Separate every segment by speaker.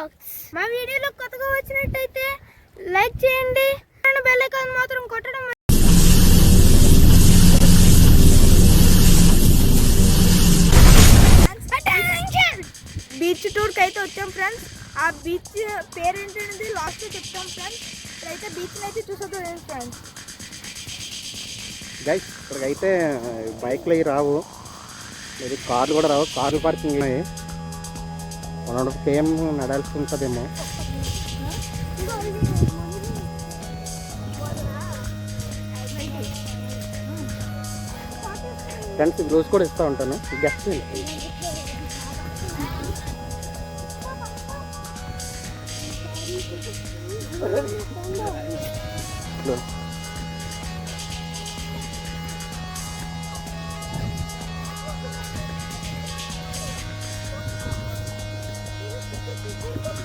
Speaker 1: Vlogs. మా వీడియోలో కొత్తగా వచ్చినట్టయితే లైక్ చేయండి, బెల్ ఐకాన్ మాత్రం కొట్టడం. బీచ్ టూర్కి అయితే వచ్చాం ఫ్రెండ్స్. ఆ బీచ్ పేరేంటనేది లాస్ట్లో చెప్తాం ఫ్రెండ్స్. ఇప్పుడైతే బీచ్ని అయితే చూసొద్దాం ఫ్రెండ్స్.
Speaker 2: గైస్ ఇక్కడికైతే బైక్లు అవి రావు, ఇది కార్లు కూడా రావు. కార్లు పార్కింగ్ ఉన్నాయి. 1.5 km నడాల్సి ఉంటుందేమో. ఫ్రెండ్స్ రోజు కూడా ఇస్తూ ఉంటాను గెస్ట్.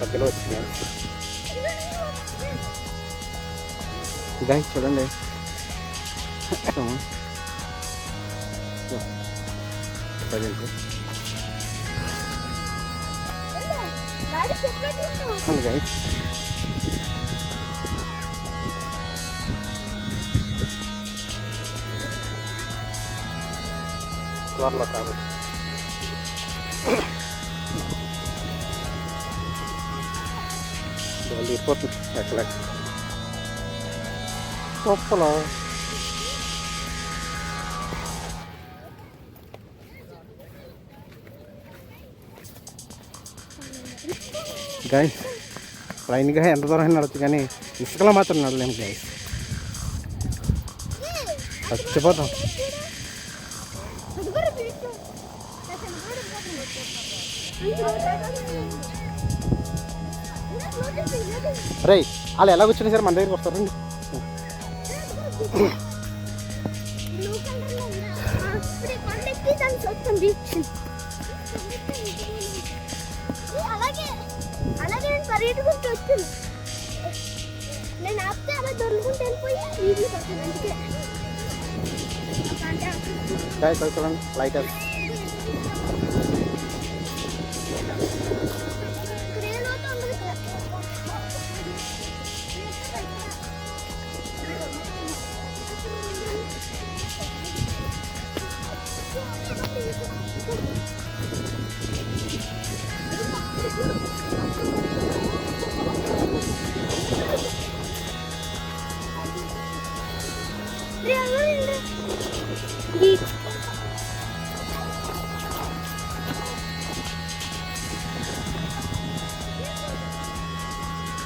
Speaker 2: దగ్గర వచ్చినాయి గైస్, చూడండి. గైస్ త్వరలో కాదు వాళ్ళు ఇరిపోతుంది ఎక్కడ గొప్పలో. గైస్ లైన్గా ఎంత దూరం నడవచ్చు, కానీ ఇసుకలో మాత్రం నడలేము గైస్, చచ్చిపోతాం. రే వాళ్ళు ఎలా కూర్చుని సార్ మన దగ్గరికి వస్తారండి. చూడండి లైట్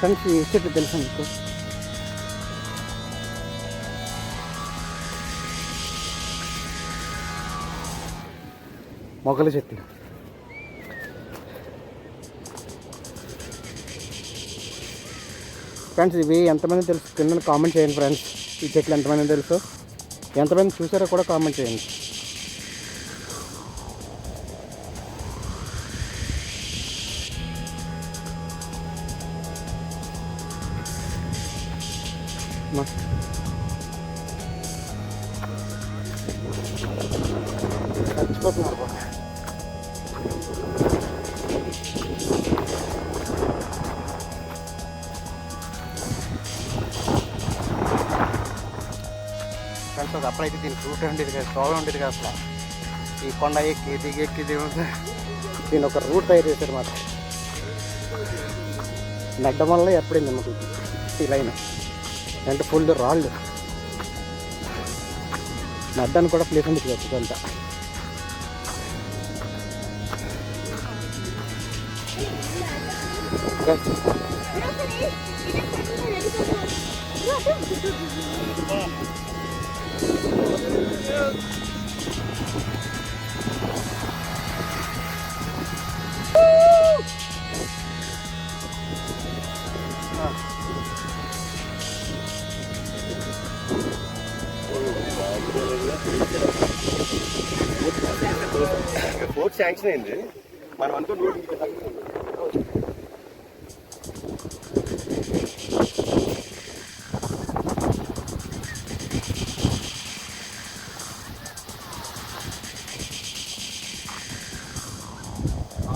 Speaker 2: ఫ్రెండ్స్. ఈ చెట్టు తెలుసా మీకు? మొగల చెట్టు. ఫ్రెండ్స్ ఇవి ఎంతమంది తెలుసు కింద కామెంట్ చేయండి ఫ్రెండ్స్. ఈ చెట్లు ఎంతమంది తెలుసు, ఎంతమంది చూసారో కూడా కామెంట్ చేయండి. చచ్చిపోతున్నారు. ఫ్రెండ్స్ అప్పుడైతే దీని రూట్ ఉండేది కదా, సోలం ఉండేది కదా అసలు. ఈ కొండ ఎక్కి దిగి దీని ఒక రూట్ తయారు చేశారు మాట. నడ్డం వల్ల ఎప్పుడైంది మాకు ఈ లైన్ అంటే ఫుల్ రాళ్ళు. నడ్డానికి కూడా ప్లేస్ ఉంది కదా. బోట్ శాంక్షన్ అయింది, మనం అనుకున్న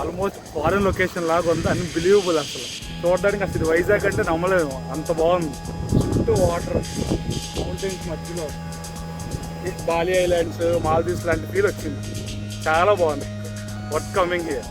Speaker 3: ఆల్మోస్ట్ ఫారెన్ లొకేషన్ లాగా ఉంది, అన్బిలీవబుల్ అసలు. చూడడానికి అసలు ఇది వైజాగ్ అంటే నమ్మలేము, అంత బాగుంది. చుట్టూ వాటర్, మౌంటైన్స్ మధ్యలో బాలి ఐలాండ్స్, మాల్దీవ్స్ లాంటి ఫీల్ వచ్చింది. చాలా బాగుంది. Worth coming here.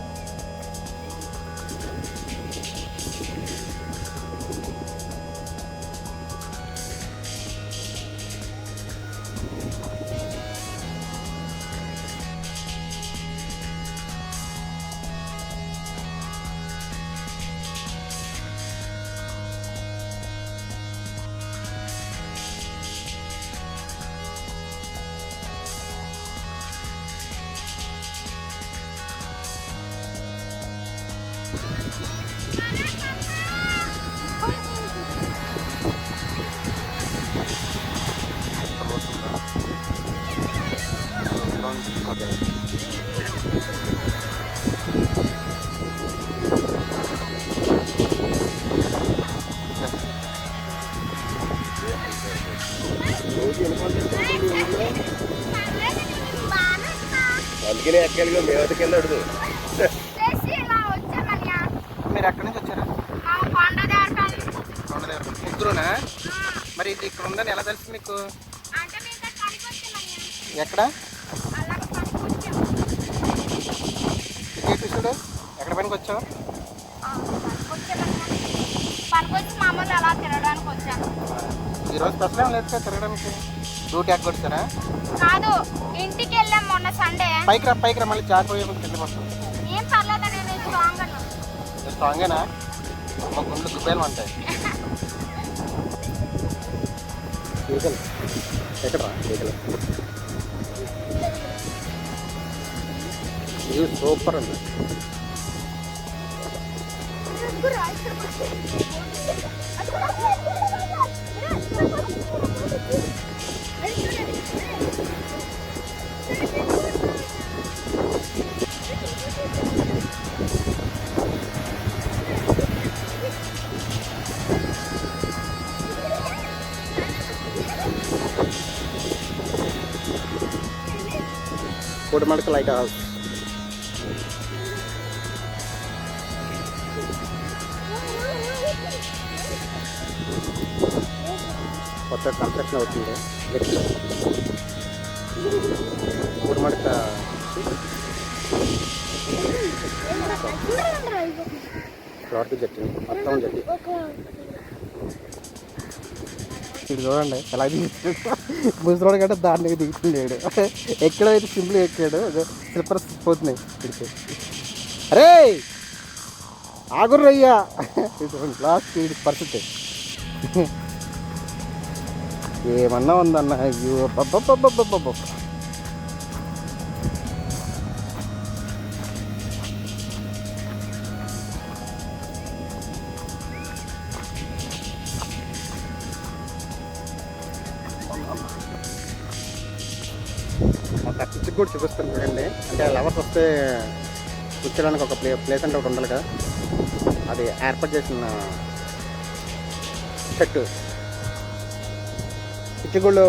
Speaker 2: అందుకనే ఎక్కడికి మేవతకి వెళ్ళాడు. మీరు ఎక్కడి నుంచి వచ్చారు? ముగ్గురునా? మరి ఇది ఇక్కడ ఉందని ఎలా తెలుసు మీకు? ఎక్కడ చూసాడు? ఎక్కడ పనికి వచ్చావు? ఈరోజు స్పెషల్ ఏం లేదు తిరగడానికి? డ్యూటీ ఎక్కొచ్చారా?
Speaker 4: కాదు, ఇంటికి వెళ్ళాం మొన్న సండే.
Speaker 2: పైకి రా మళ్ళీ జారిపోయే కింద పడుతుంది.
Speaker 4: ఏం పర్లేదు, నేను స్ట్రాంగ్.
Speaker 2: స్ట్రాంగేనా? మా గుండెలు దుబ్బేలు ఉంటాయి. ఎక్కడరా ఇది సూపర్ అండి. కోటిమడక లైట్ హౌస్. కొత్త కన్స్ట్రక్షన్ అవుతుంది. కోటిమడక ఫ్లవర్ జట్టి, మొత్తం జట్టి. ఇది చూడండి ఎలా దిగుతాడు. ముసలోడు కంటే దాన్ని దిగుతుండేడు. ఎక్కడైతే సింపుల్ ఎక్కాడు, స్లిప్పర్స్ పోతున్నాయి ఇక్కడికి. అరే ఆగుర్రయ్యా, లాస్ట్ పరిస్థితి ఏమన్నా ఉందన్న. అయ్యో పబ్బ. పిచ్చికి కూడా చూపిస్తాను చూడండి. అంటే లవర్స్ వస్తే కూర్చోడానికి ఒక ప్లేస్ అంటే ఒకటి ఉండాలి కదా, అది ఏర్పాటు చేసిన చెట్టు పిచ్చిగుళ్ళు.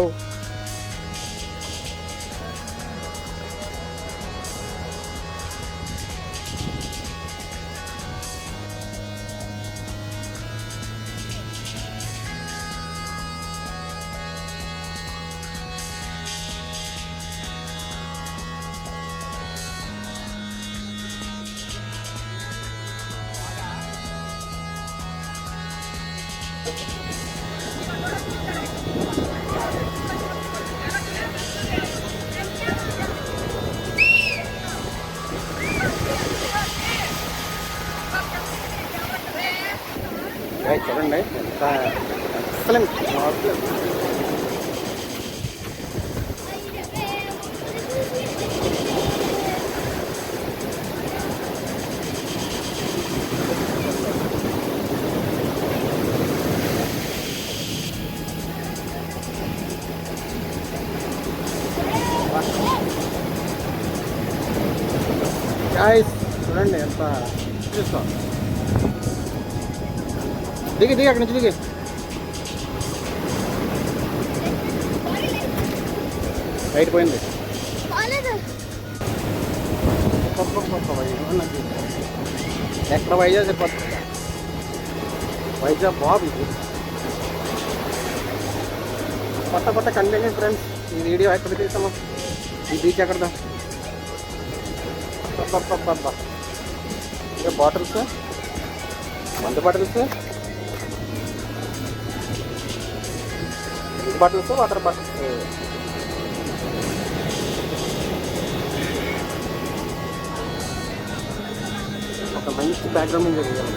Speaker 2: చూడండి ఎంత ఎక్సలెంట్. చూడండి ఎంత చూస్తాం. దిగి అక్కడి నుంచి దిగి. రైట్ పోయింది. ఎక్కడ వైజాగ్ సరిపోతుంది, వైజాగ్ బాబు ఇది. కొత్త కొత్త కంటెంట్ ఫ్రెండ్స్. ఈ వీడియో ఎక్కడ తీసాము, ఈ బీచ్ ఎక్కడదా. ఇంకా బాటిల్స్, మందు బాటిల్స్, బాటిల్స్, వాటర్ బాటిల్స్. ఒక మంచి బ్యాక్గ్రౌండ్ మీద చేయాలి.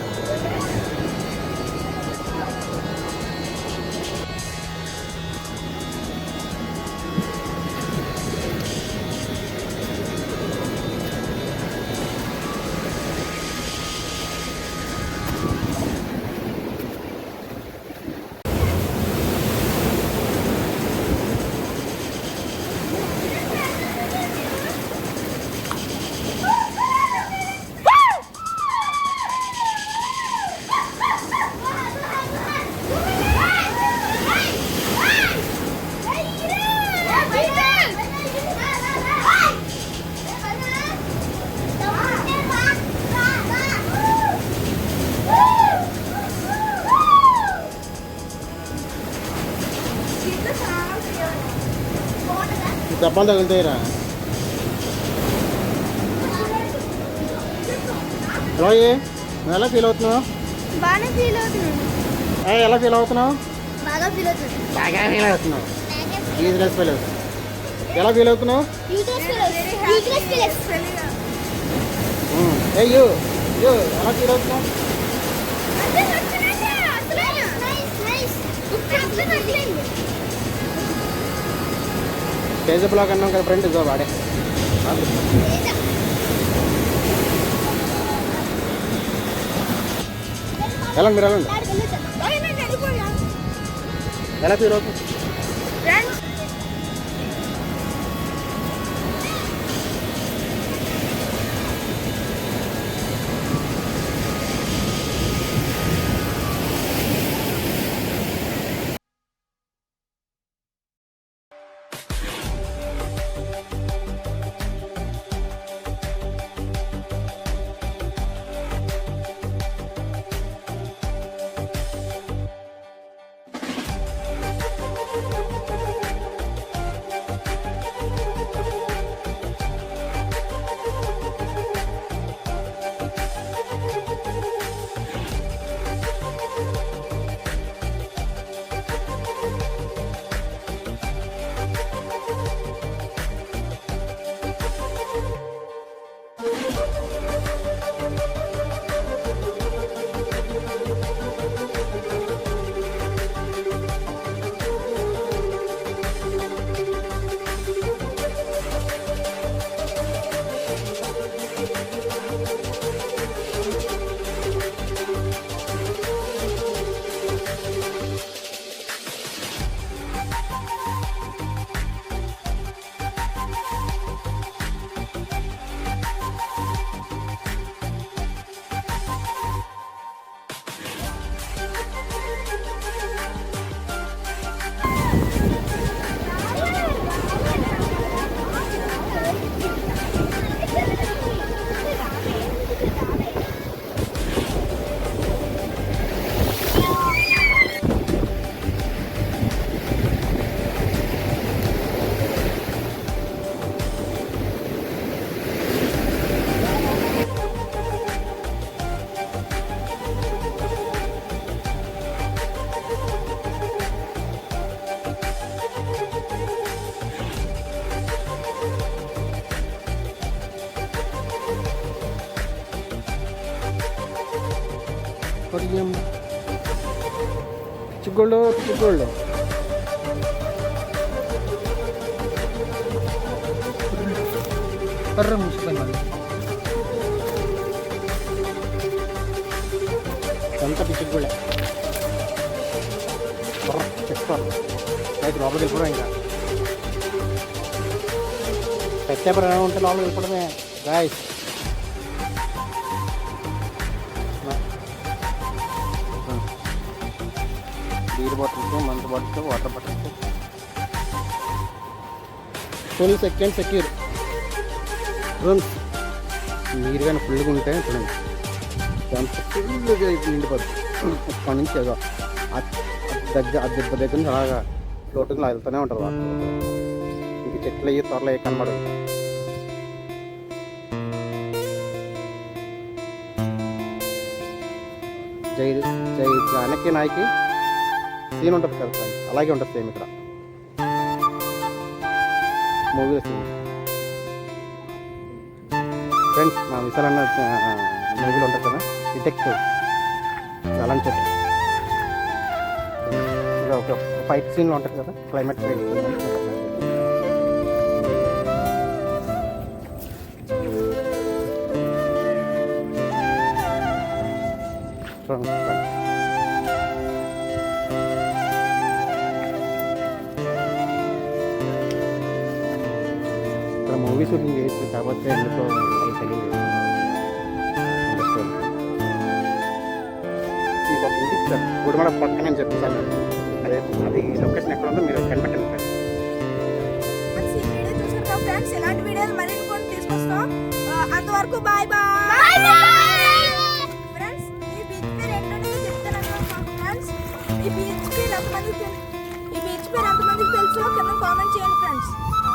Speaker 2: దెబ్బలు తగులుతాయిరా. రోయి, నువ్వు ఎలా ఫీల్ అవుతున్నావు?
Speaker 1: బాగానే ఫీల్ అవుతున్నాను.
Speaker 2: ఎలా ఫీల్ అవుతున్నావు?
Speaker 1: బాగా ఫీల్ అవుతున్నాను.
Speaker 2: బాగా ఫీల్ అవుతున్నావు. యూజ్లెస్ ఫీల్ అవుతున్నావు. ఎలా ఫీల్ అవుతున్నావు? యూ ఎలా ఫీల్ అవుతున్నావు? తేజ బ్లాగ్ అన్నాం కదా ఫ్రెండ్, ఇదో వాడే. వెళ్ళండి, మీరు వెళ్ళండి. ఎలా ఫీల్ అవుతుంది? Podium Chigolo, Chigolo. Perem sebenarnya. Contoh di Chigolo. Cepat. Saya berapa kali pernah enggak? Saya pernah untuk lalu pernah, guys. Beer bottle, month bottle, water bottle. Full second secure. Rooms. నీరు కానీ ఫుల్గా ఉంటే చూడండి ఎంత ఫుల్గా నిండిపోతుంది. అక్కడి నుంచి ఏదో ఆ దెబ్బ దగ్గర నుంచి అలాగా లోటుగా వెళ్తూనే ఉంటుంది వాటర్. ఇంక చెట్లు అయ్యి త్వరలో అయ్యి కనబడదు. జై జై జానకి నాయకి సీన్ ఉంటుంది కదా ఫ్రెండ్స్, అలాగే ఉంటుంది సేమ్ ఇక్కడ మూవీలో సీన్. ఫ్రెండ్స్ మా విశాలన్న మూవీలో ఉంటుంది కదా డిటెక్టివ్, అలాంటి చెప్పి ఇంకా ఒక ఫైట్ సీన్లో ఉంటుంది కదా క్లైమేట్ ఫైట్ ఇక్కడ మూవీ షూటింగ్ చేయొచ్చు కాకపోతే ఎందుకో అది తెలియదు. మీకు ఒక ఇంటి ఇస్తారు గుడిమడ పక్కన అని చెప్పేసాను. అదే అది లొకేషన్ ఎక్కడ ఉందో మీరు కనిపెట్టండి ఫ్రెండ్స్.
Speaker 1: ఫ్రెండ్స్ ఈ వీడియో చూసారు కదా ఫ్రెండ్స్, ఇలాంటి వీడియోలు మరిన్ని కొన్ని తీసుకొస్తాం. అంతవరకు బాయ్ బాయ్. ఫ్రెండ్స్ ఈ బీచ్ పేరు ఏంటంటే చెప్తాను ఫ్రెండ్స్. ఈ బీచ్ పేరు ఎంతమందికి తెలుసో కింద కామెంట్ చేయండి ఫ్రెండ్స్.